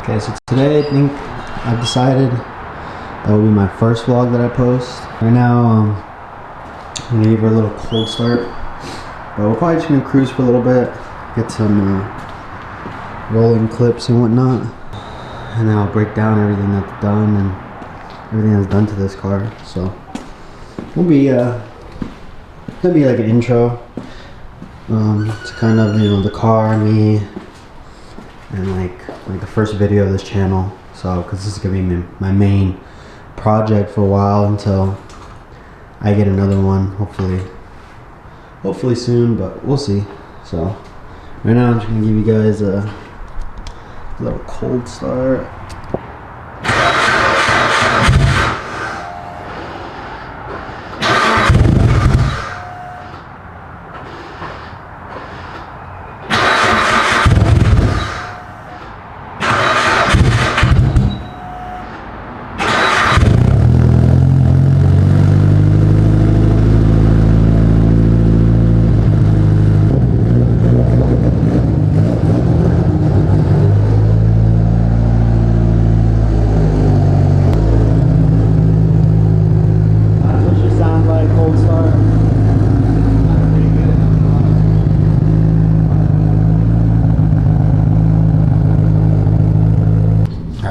Okay, so today I think I've decided that will be my first vlog that I post. Right now, I'm gonna give her a little cold start, but we're probably just gonna cruise for a little bit, get some rolling clips and whatnot, and then I'll break down everything that's done and everything that's done to this car. So we'll be it's gonna be like an intro to kind of, you know, the car, me, and like the first video of this channel. So because this is gonna be my main project for a while until I get another one, hopefully soon, but we'll see. So right now I'm just gonna give you guys a little cold start.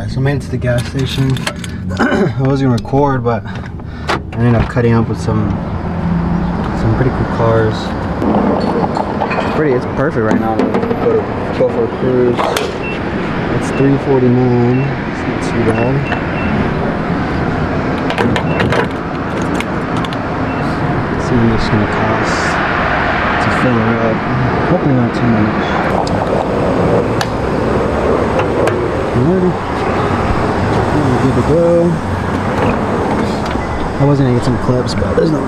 So I made it to the gas station. I was gonna record, but I ended up cutting up with some pretty cool cars. It's perfect right now to go for a cruise. It's $3.49. It's not too bad. Let's see what it's gonna cost to fill her up. Hopefully not too much. Alrighty. Good to go. I was gonna get some clips, but there's no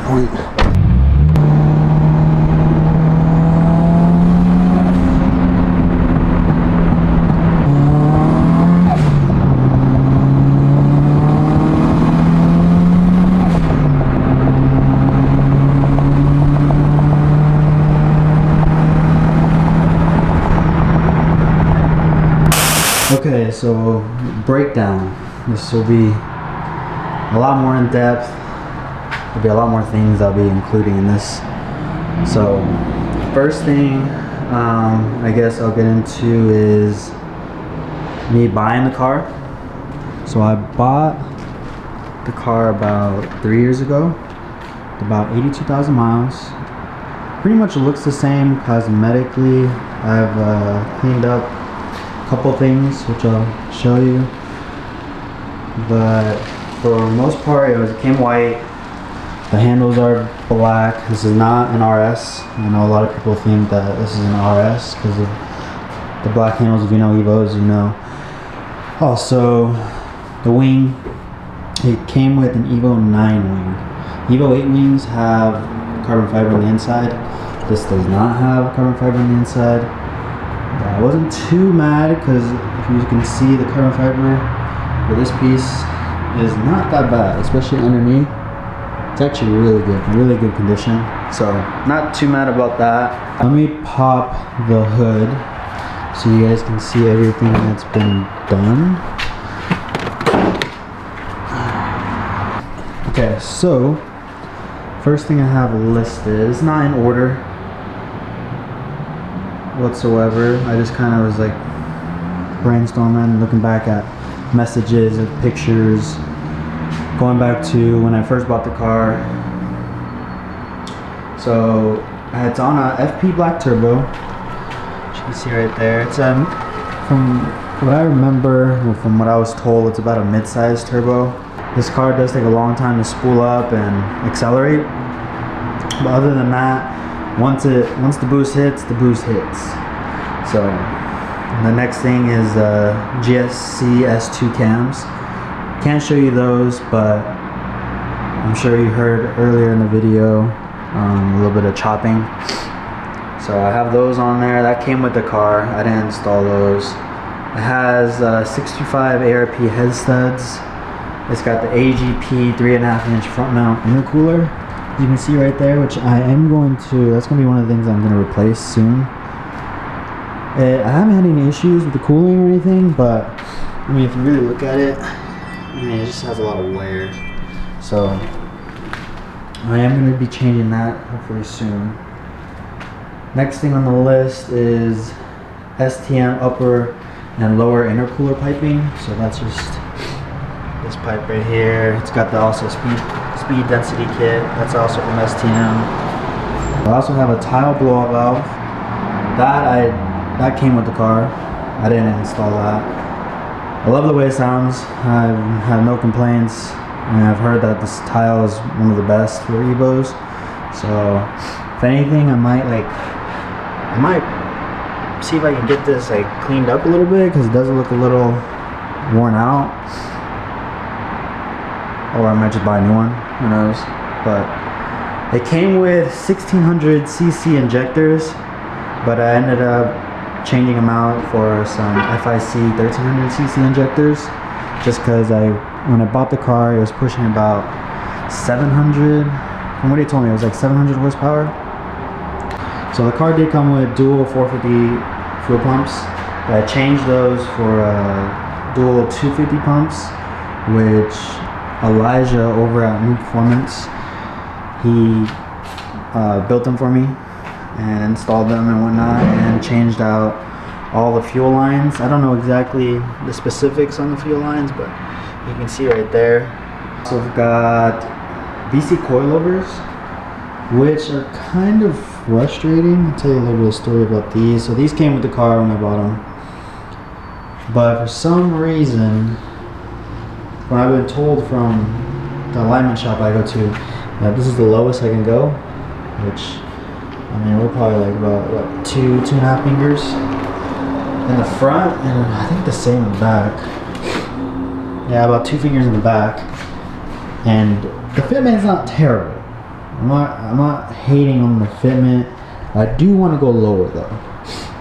point. Okay, so breakdown. This will be a lot more in depth. There'll be a lot more things I'll be including in this. So first thing I guess I'll get into is me buying the car. So I bought the car about 3 years ago, about 82,000 miles. Pretty much looks the same cosmetically. I've cleaned up couple things which I'll show you, but for the most part it came white. The handles are black. This is not an RS. I know a lot of people think that this is an RS because of the black handles. If you know Evos, you know. Also, the wing, it came with an Evo 9 wing. Evo 8 wings have carbon fiber on the inside. This does not have carbon fiber on the inside. I wasn't too mad because if you can see, the carbon fiber for this piece is not that bad, especially underneath. It's actually really good condition. So not too mad about that. Let me pop the hood so you guys can see everything that's been done. Okay, so first thing I have listed, it's not in order whatsoever. I just kind of was like brainstorming and looking back at messages and pictures, going back to when I first bought the car. So it's on a FP black turbo. As you can see right there, it's from what I remember, from what I was told, it's about a mid-size turbo. This car does take a long time to spool up and accelerate, but other than that, once the boost hits, the boost hits. So the next thing is GSC S2 Cams. Can't show you those, but I'm sure you heard earlier in the video a little bit of chopping. So I have those on there. That came with the car. I didn't install those. It has 625 ARP Head Studs. It's got the AGP 3.5-inch front mount intercooler. You can see right there, which I am going to, that's going to be one of the things I'm going to replace soon. I haven't had any issues with the cooling or anything, but I mean, if you really look at it, I mean, it just has a lot of wear. So I am going to be changing that hopefully soon. Next thing on the list is STM upper and lower intercooler piping. So that's just this pipe right here. It's got the also speed density kit. That's also from STM. I also have a Tial blowout valve. That came with the car. I didn't install that. I love the way it sounds. I have no complaints. And I've heard that this Tial is one of the best for Evos. So if anything, I might see if I can get this like cleaned up a little bit, because it does look a little worn out. Or I might just buy a new one, who knows. But it came with 1600cc injectors, but I ended up changing them out for some FIC 1300cc injectors, just because when I bought the car, it was pushing about 700. From what he told me, it was like 700 horsepower. So the car did come with dual 450 fuel pumps, but I changed those for dual 250 pumps, which Elijah over at New Performance, he built them for me and installed them and whatnot, and changed out all the fuel lines. I don't know exactly the specifics on the fuel lines, but you can see right there. So we've got BC coilovers, which are kind of frustrating. I'll tell you a little bit of story about these. So these came with the car when I bought them, but for some reason, when I've been told from the alignment shop I go to that this is the lowest I can go, which, I mean, we're probably like about what, 2.5 fingers in the front, and I think the same in the back. Yeah, about 2 fingers in the back. And the fitment is not terrible. I'm not hating on the fitment. I do want to go lower though.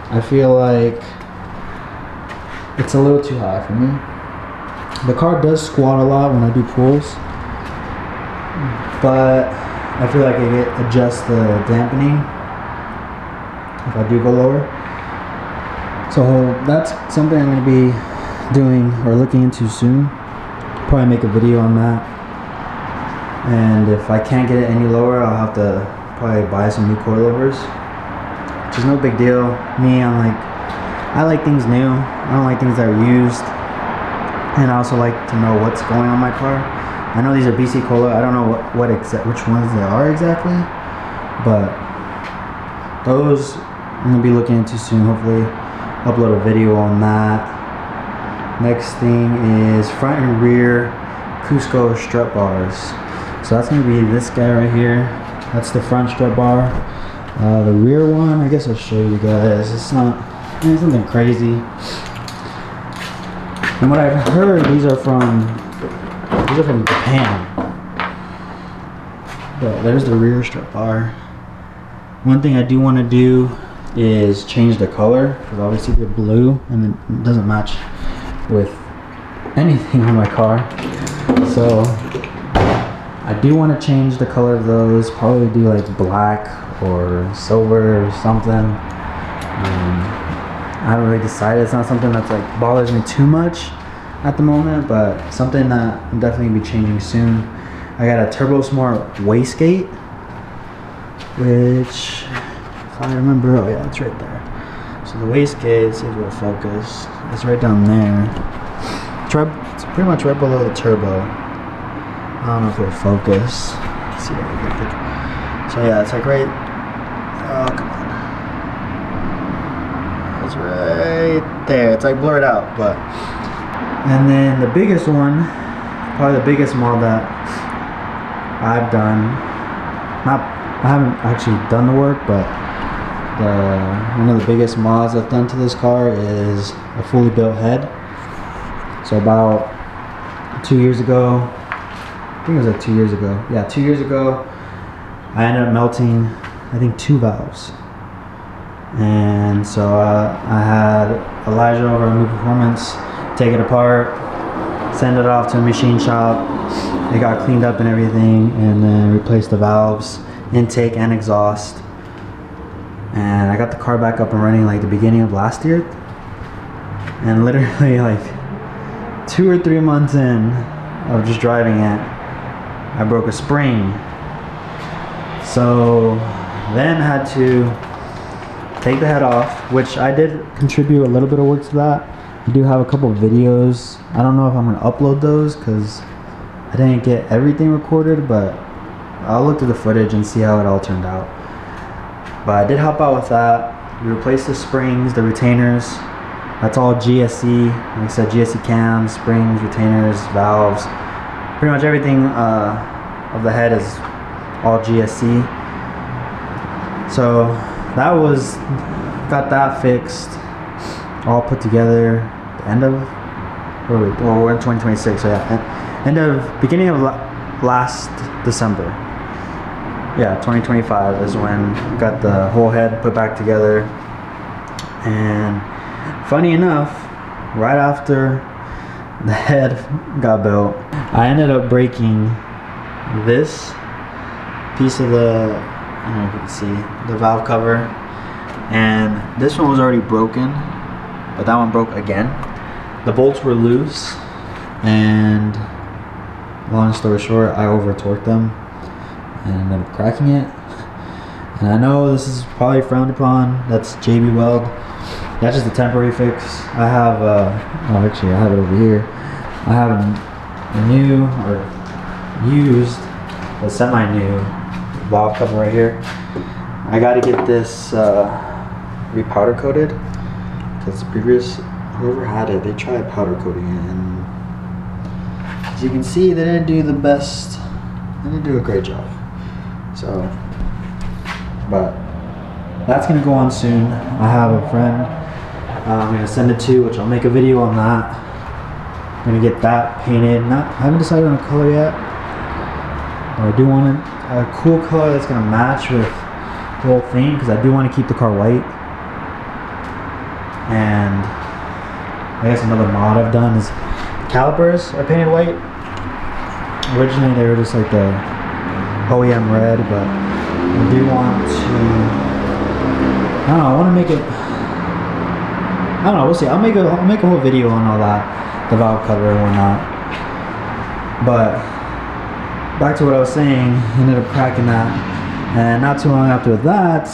I feel like it's a little too high for me. The car does squat a lot when I do pulls, but I feel like it adjusts the dampening if I do go lower. So that's something I'm going to be doing or looking into soon. Probably make a video on that. And if I can't get it any lower, I'll have to probably buy some new coilovers, which is no big deal. Me, I like things new. I don't like things that are used. And I also like to know what's going on my car. I know these are BC Cola. I don't know which ones they are exactly, but those I'm gonna be looking into soon. Hopefully, upload a video on that. Next thing is front and rear Cusco strut bars. So that's gonna be this guy right here. That's the front strut bar. The rear one, I guess I'll show you guys. It's nothing crazy. And what I've heard, these are from Japan. But there's the rear strut bar. One thing I do want to do is change the color, because obviously they're blue and it doesn't match with anything on my car. So I do want to change the color of those. Probably do like black or silver or something. I haven't really decided. It's not something that's like bothers me too much at the moment, but something that I'll definitely be changing soon. I got a Turbosmart wastegate, which, if I remember, oh yeah, it's right there. So the wastegate, let's see if it'll focus. It's right down there. It's pretty much right below the turbo. I don't know if it'll focus. Let's see if I can get a picture. So yeah, it's like right. Oh come on. It's right there. It's like blurred out, but. And then the biggest one, probably the biggest model that I've done. I haven't actually done the work, but one of the biggest mods I've done to this car is a fully built head. So about 2 years ago, I think it was like 2 years ago. Yeah, 2 years ago, I ended up melting, I think, 2 valves. And so I had Elijah over at New Performance take it apart, send it off to a machine shop. It got cleaned up and everything, and then replaced the valves, intake and exhaust. and I got the car back up and running like the beginning of last year, and literally like 2 or 3 months in of just driving it, I broke a spring. So then had to take the head off, which I did contribute a little bit of work to that. I do have a couple of videos. I don't know if I'm gonna upload those because I didn't get everything recorded, but I'll look through the footage and see how it all turned out. But I did help out with that. We replaced the springs, the retainers. That's all GSC. Like I said, GSC Cams, springs, retainers, valves. Pretty much everything of the head is all GSC. So that was, got that fixed, all put together. The end of, well, we're in 2026, so yeah, beginning of last December. Yeah, 2025 is when we got the whole head put back together. And funny enough, right after the head got built, I ended up breaking this piece of the, I don't know if you can see, the valve cover. And this one was already broken, but that one broke again. The bolts were loose, and long story short, I over torqued them and ended up cracking it. And I know this is probably frowned upon. That's JB Weld. That's just a temporary fix. I have oh, actually I have it over here. I have a new or used, a semi-new valve cover right here. I got to get this repowder coated because the previous, whoever had it, they tried powder coating it, and as you can see, they didn't do the best. They didn't do a great job. So, but that's gonna go on soon. I have a friend I'm gonna send it to, which I'll make a video on that. I'm gonna get that painted. I haven't decided on a color yet, but I do want a cool color that's gonna match with the whole thing, because I do want to keep the car white. And I guess another mod I've done is calipers are painted white. Originally they were just like the OEM red, but I do want to, I don't know, I want to make it, I don't know, we'll see. I'll make a whole video on all that, the valve cover and whatnot. But back to what I was saying, ended up cracking that, and not too long after that,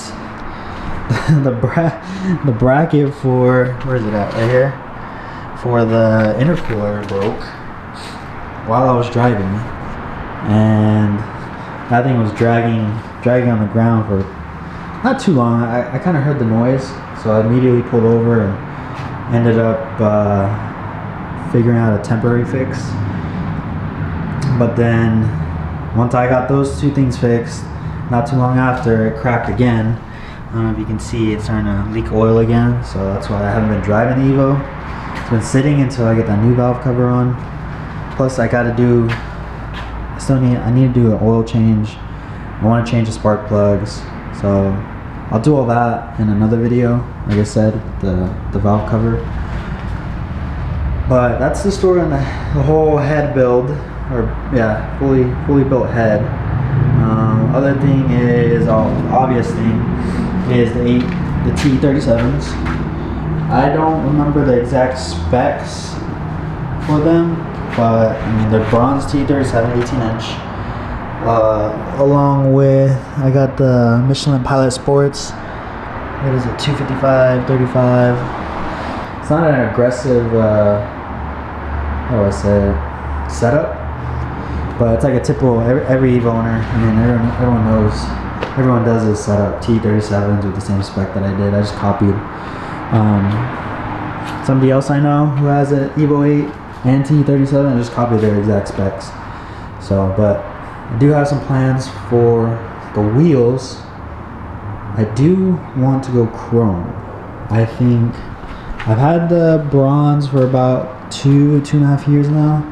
the bracket for, where is it at, right here, for the intercooler broke while I was driving, and that thing was dragging on the ground for not too long. I kind of heard the noise, so I immediately pulled over and ended up figuring out a temporary fix. But then once I got those two things fixed, not too long after, it cracked again. I don't know if you can see, it's starting to leak oil again, so that's why I haven't been driving the Evo. It's been sitting until I get that new valve cover on. Plus I gotta do, I need to do an oil change. I want to change the spark plugs, so I'll do all that in another video, like I said, the valve cover. But that's the story on the whole head build, or yeah, fully built head. Other thing is, obvious thing is the T37s. I don't remember the exact specs for them, but I mean they're bronze T37 18-inch. Along with, I got the Michelin Pilot Sports. What is it, 255, 35. It's not an aggressive, how do I say it, setup, but it's like a typical, every Evo owner, I mean everyone knows, everyone does this setup, T37s with the same spec that I did. I just copied somebody else I know who has an Evo 8 and T37 and just copied their exact specs. So, but I do have some plans for the wheels. I do want to go chrome. I think I've had the bronze for about 2.5 years now,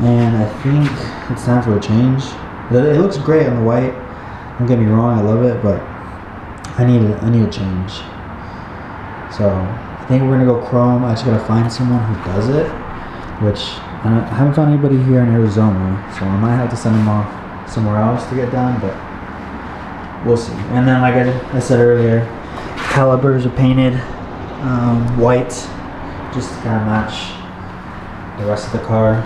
and I think it's time for a change. It looks great on the white, don't get me wrong, I love it, but I need a change. So I think we're gonna go chrome. I just gotta find someone who does it, which I haven't found anybody here in Arizona, so I might have to send them off somewhere else to get done, but we'll see. And then like I said earlier, calipers are painted white, just to kind of match the rest of the car.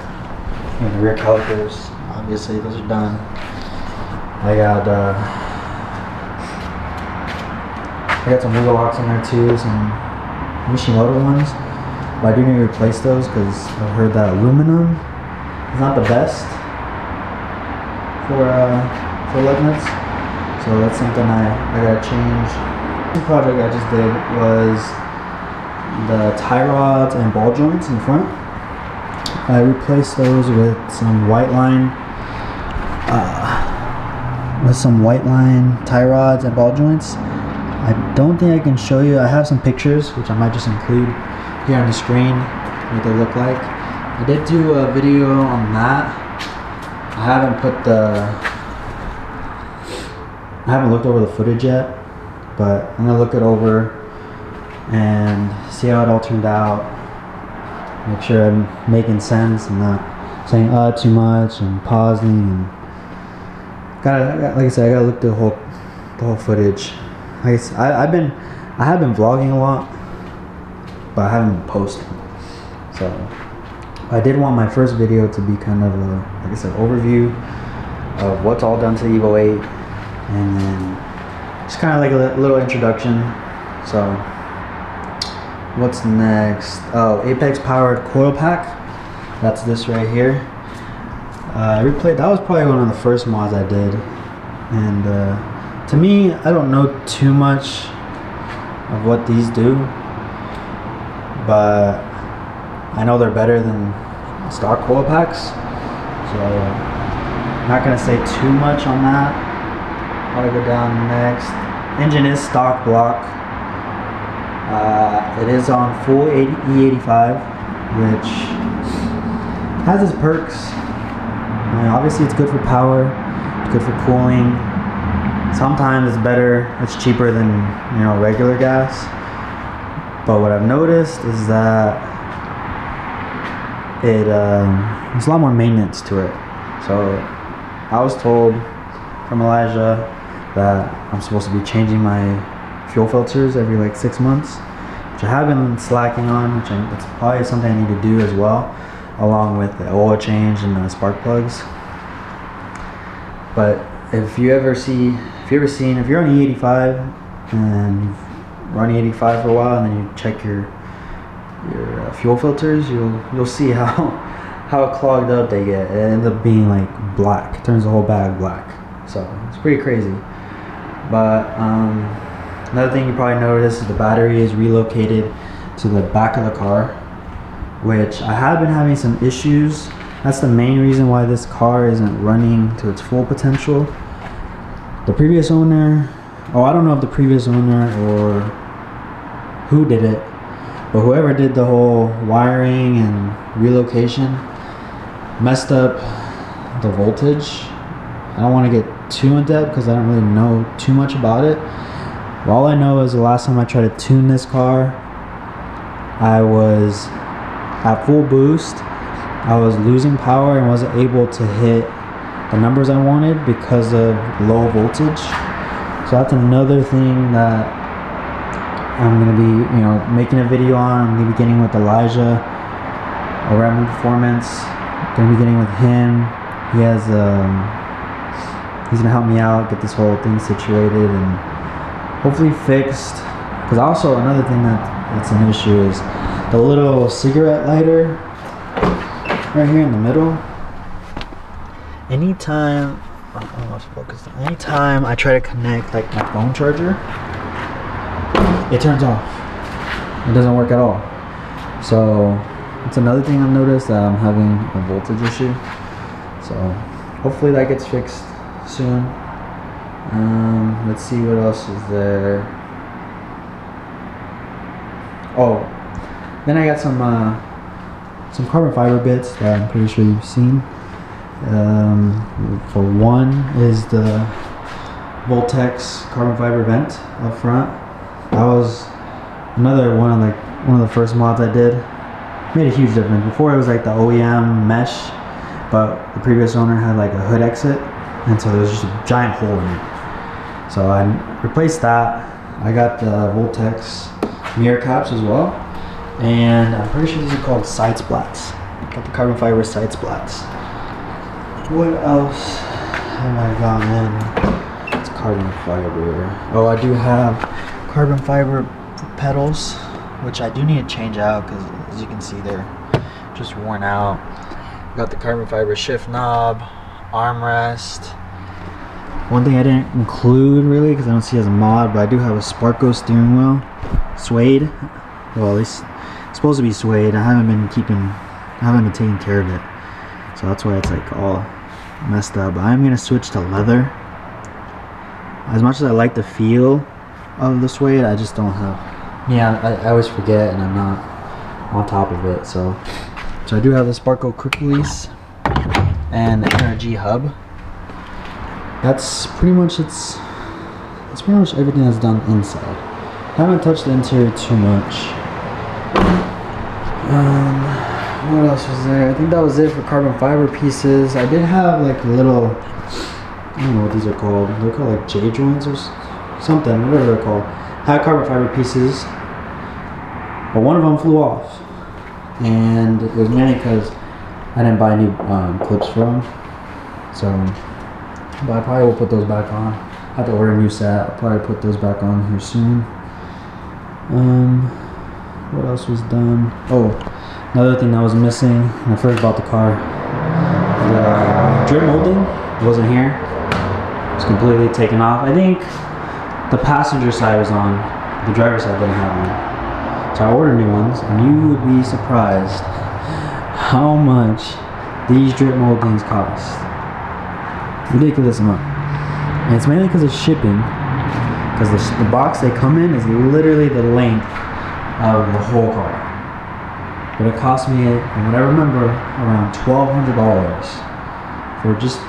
And the rear calipers, obviously, those are done. I got some wheel locks in there too, some Mishimoto ones, but I do need to replace those because I've heard that aluminum is not the best for lug nuts, so that's something I gotta change. The project I just did was the tie rods and ball joints in front. I replaced those with some Whiteline tie rods and ball joints. I don't think I can show you. I have some pictures which I might just include here on the screen, what they look like. I did do a video on that. I haven't looked over the footage yet, but I'm gonna look it over and see how it all turned out. Make sure I'm making sense and not saying too much and pausing. And like I said, I gotta look the whole footage. Like I have been vlogging a lot, but I haven't been posting. So I did want my first video to be kind of a, like I said, overview of what's all done to the Evo 8, and then just kind of like a little introduction. So what's next? Oh, Apex powered coil pack. That's this right here. I replayed. That was probably one of the first mods I did, and to me, I don't know too much of what these do, but I know they're better than stock coil packs, so I'm not gonna say too much on that. I'll go down next. Engine is stock block. It is on full E85, which has its perks. I mean, obviously, it's good for power, it's good for cooling. Sometimes it's better, it's cheaper than, you know, regular gas. But what I've noticed is that there's a lot more maintenance to it. So I was told from Elijah that I'm supposed to be changing my fuel filters every like 6 months, which I have been slacking on, which it's probably something I need to do as well, along with the oil change and the spark plugs. But if you're on E85 and you've run E85 for a while, and then you check your fuel filters, you'll see how clogged up they get. It ends up being like black. It turns the whole bag black. So it's pretty crazy. But another thing you probably noticed is the battery is relocated to the back of the car, which I have been having some issues. That's the main reason why this car isn't running to its full potential. The previous owner, I don't know if the previous owner or who did it, but whoever did the whole wiring and relocation messed up the voltage. I don't want to get too in depth because I don't really know too much about it. But all I know is the last time I tried to tune this car, I was at full boost. I was losing power and wasn't able to hit the numbers I wanted because of low voltage. So that's another thing that I'm gonna be, making a video on. I'm gonna be getting with Elijah around Performance. Gonna be getting with him. He has he's gonna help me out, get this whole thing situated and hopefully fixed. Because also another thing that's an issue is the little cigarette lighter right here in the middle. Anytime I try to connect like my phone charger, it turns off. It doesn't work at all. So it's another thing I've noticed, that I'm having a voltage issue. So hopefully that gets fixed soon. Let's see what else is there. Oh, then I got some carbon fiber bits that I'm pretty sure you've seen. For one is the Voltex carbon fiber vent up front. That was another one of the first mods I did. Made a huge difference. Before it was like the OEM mesh, but the previous owner had like a hood exit, and so there was just a giant hole in it. So I replaced that, I got the Voltex mirror caps as well, and I'm pretty sure these are called side splats. Got the carbon fiber side splats. What else have I gotten in? It's carbon fiber. Oh, I do have carbon fiber pedals, which I do need to change out because, as you can see, they're just worn out. Got the carbon fiber shift knob, armrest. One thing I didn't include really because I don't see it as a mod, but I do have a Sparco steering wheel, suede. Well, at least it's supposed to be suede. I haven't been taking care of it, so that's why it's like all messed up. But I'm gonna switch to leather. As much as I like the feel of the suede, I just don't have. Yeah, I always forget, and I'm not on top of it. So I do have the Sparco quick release and the NRG hub. That's pretty much that's pretty much everything that's done inside. I haven't touched the interior too much. What else was there? I think that was it for carbon fiber pieces. I did have like little, I don't know what these are called. They're called like J joints or something, whatever they're called. I had carbon fiber pieces, but one of them flew off, and it was mainly because I didn't buy new clips for them. So. But I probably will put those back on. I have to order a new set. I'll probably put those back on here soon. What else was done? Oh, another thing that was missing when I first bought the car. The drip molding wasn't here. It's completely taken off. I think the passenger side was on. The driver's side didn't have one. So I ordered new ones, and you would be surprised how much these drip moldings cost. Ridiculous amount, and it's mainly because of shipping, because the box they come in is literally the length of the whole car, but it cost me, from what I remember, around $1,200 for just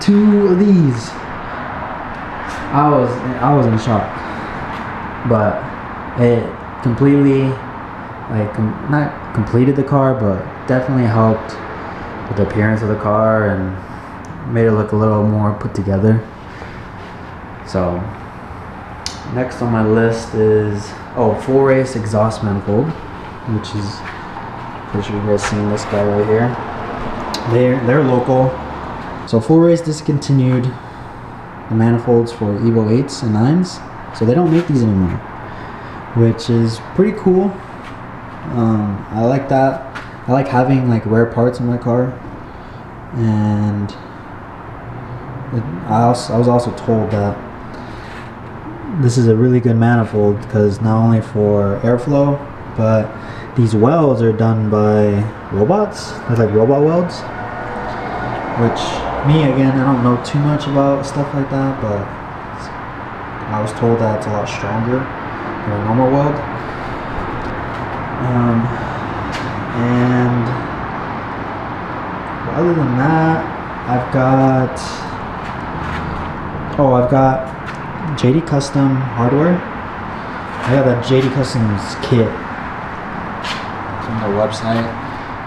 2 of these. I was in shock, but it completely, like, not completed the car, but definitely helped with the appearance of the car and made it look a little more put together. So next on my list is full race exhaust manifold, which is, pretty sure you guys seen this guy right here. They're local. So full race discontinued the manifolds for Evo 8s and 9s, so they don't make these anymore, which is pretty cool. I like that. I like having like rare parts in my car, and I was also told that this is a really good manifold because not only for airflow, but these welds are done by robots. They're like robot welds, which me, again, I don't know too much about stuff like that, but I was told that it's a lot stronger than a normal weld. And other than that, I've got JD Custom hardware. I got that JD Customs kit from their website,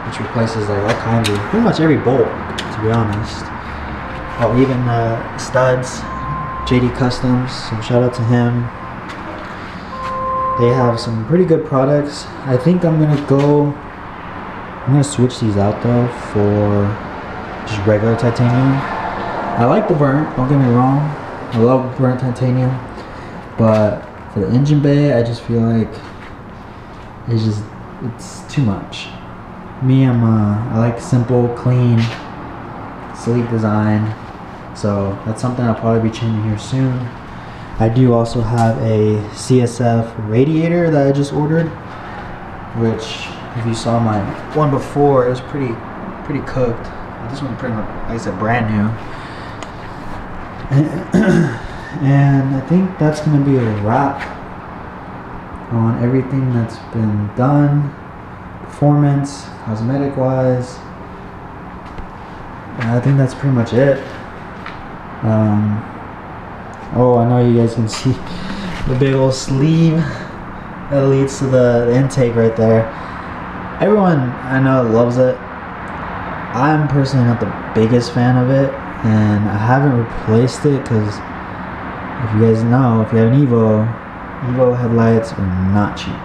which replaces like all kinds of, pretty much every bolt, to be honest. Oh, even studs, JD Customs, so shout out to him. They have some pretty good products. I think I'm gonna switch these out though for just regular titanium. I like the burnt, don't get me wrong. I love burnt titanium, but for the engine bay, I just feel like it's too much. Me, I like simple, clean, sleek design. So that's something I'll probably be changing here soon. I do also have a CSF radiator that I just ordered, which, if you saw my one before, it was pretty cooked. This one's pretty much, like I said, brand new. And I think that's gonna be a wrap on everything that's been done, performance, cosmetic wise. And I think that's pretty much it. Oh, I know you guys can see the big old sleeve that leads to the intake right there. Everyone I know loves it. I'm personally not the biggest fan of it, and I haven't replaced it because if you guys know, if you have an Evo, Evo headlights are not cheap.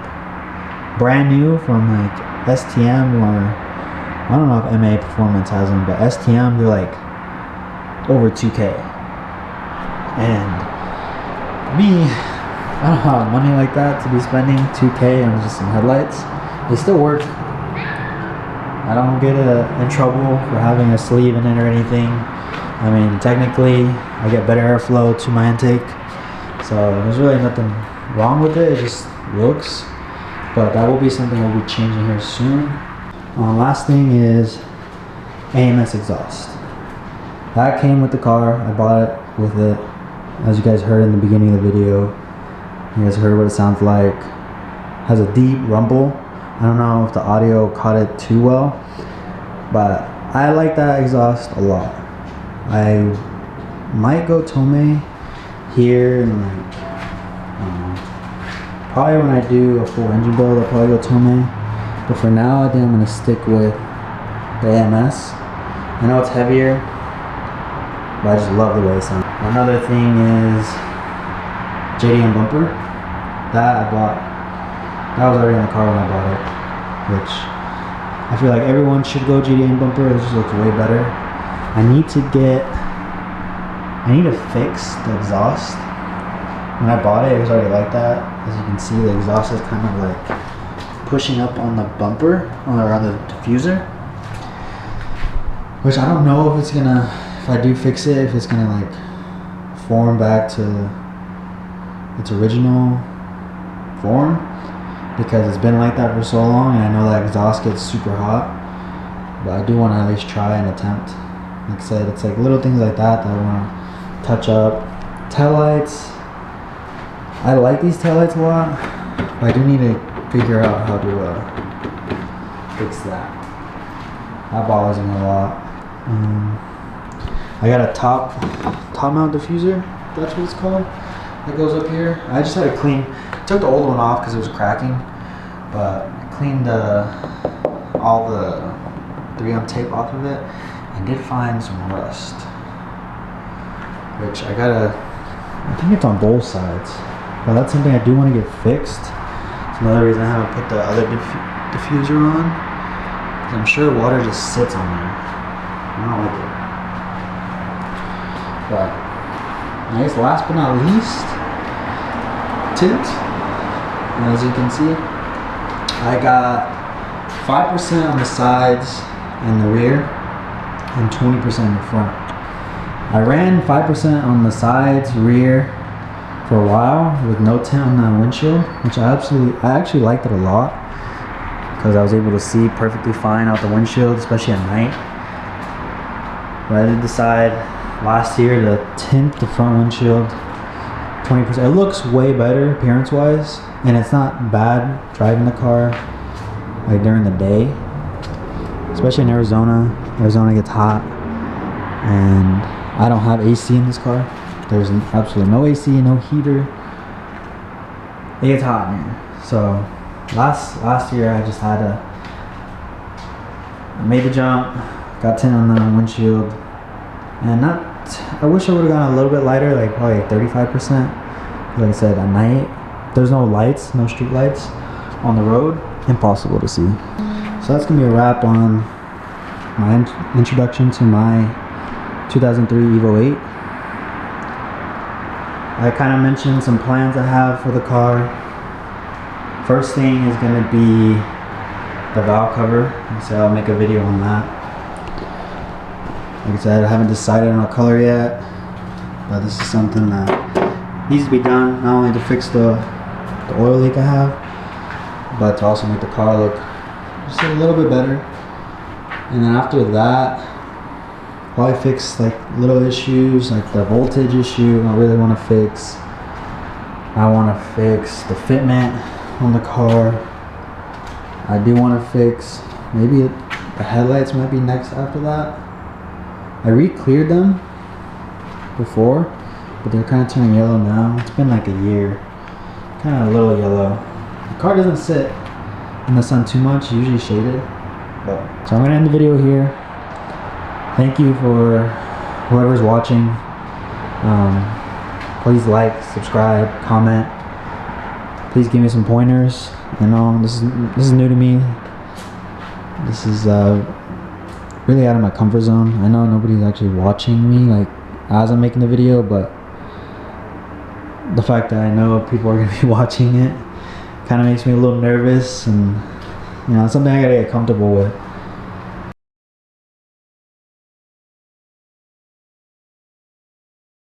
Brand new from like STM, or I don't know if MA Performance has them, but STM, they're like over 2K. And me, I don't have money like that to be spending 2K on just some headlights. They still work. I don't get in trouble for having a sleeve in it or anything. I mean, technically, I get better airflow to my intake. So there's really nothing wrong with it. It just looks. But that will be something we'll be changing here soon. Last thing is AMS exhaust. That came with the car. I bought it with it. As you guys heard in the beginning of the video, you guys heard what it sounds like. It has a deep rumble. I don't know if the audio caught it too well, but I like that exhaust a lot. I might go Tome here, and like probably when I do a full engine build, I'll probably go Tome. But for now, I think I'm gonna stick with the AMS. I know it's heavier, but I just love the way it sounds. Another thing is JDM bumper. That I bought. That was already in the car when I bought it, which I feel like everyone should go JDM bumper. It just looks way better. I need to fix the exhaust. When I bought it, it was already like that. As you can see, the exhaust is kind of like pushing up on the bumper, or on the diffuser. Which I don't know if it's gonna, if I do fix it, if it's gonna like form back to its original form, because it's been like that for so long, and I know that exhaust gets super hot. But I do want to at least try and attempt. Like I said, it's like little things like that that I want to touch up. Taillights, I like these taillights a lot, but I do need to figure out how to fix that. That bothers me a lot. I got a top mount diffuser, that's what it's called, that goes up here. I just had to clean, took the old one off because it was cracking, but I cleaned all the 3M tape off of it, and did find some rust, which I think it's on both sides, but that's something I do want to get fixed. It's another reason I haven't put the other diffuser on, because I'm sure water just sits on there. I don't like it. But I guess last but not least, tint. As you can see, I got 5% on the sides and the rear, and 20% in the front. I ran 5% on the sides, rear for a while with no tint on the windshield, which I actually liked it a lot, because I was able to see perfectly fine out the windshield, especially at night. But I did decide last year to tint the front windshield 20%. It looks way better appearance wise, and it's not bad driving the car like during the day, especially in Arizona. Arizona gets hot, and I don't have AC in this car. There's absolutely no AC, no heater. It gets hot in here. So last year I just had I made the jump, got tint on the windshield, and I wish I would have gone a little bit lighter, like probably 35%. Like I said, at night there's no lights, no street lights on the road, impossible to see. So that's gonna be a wrap on my introduction to my 2003 Evo 8. I kind of mentioned some plans I have for the car. First thing is going to be the valve cover, so I'll make a video on that. Like I said, I haven't decided on a color yet, but this is something that needs to be done, not only to fix the oil leak I have, but to also make the car look just a little bit better. And then after that, probably fix like little issues, like the voltage issue I really want to fix. I want to fix the fitment on the car. I do want to fix, maybe the headlights might be next after that. I re-cleared them before, but they're kind of turning yellow now. It's been like a year, kind of a little yellow. The car doesn't sit in the sun too much, usually shaded. So I'm gonna end the video here. Thank you for whoever's watching. Please like, subscribe, comment. Please give me some pointers. I know this is new to me. This is really out of my comfort zone. I know nobody's actually watching me like as I'm making the video, but the fact that I know people are gonna be watching it kind of makes me a little nervous, and you know, it's something I gotta get comfortable with.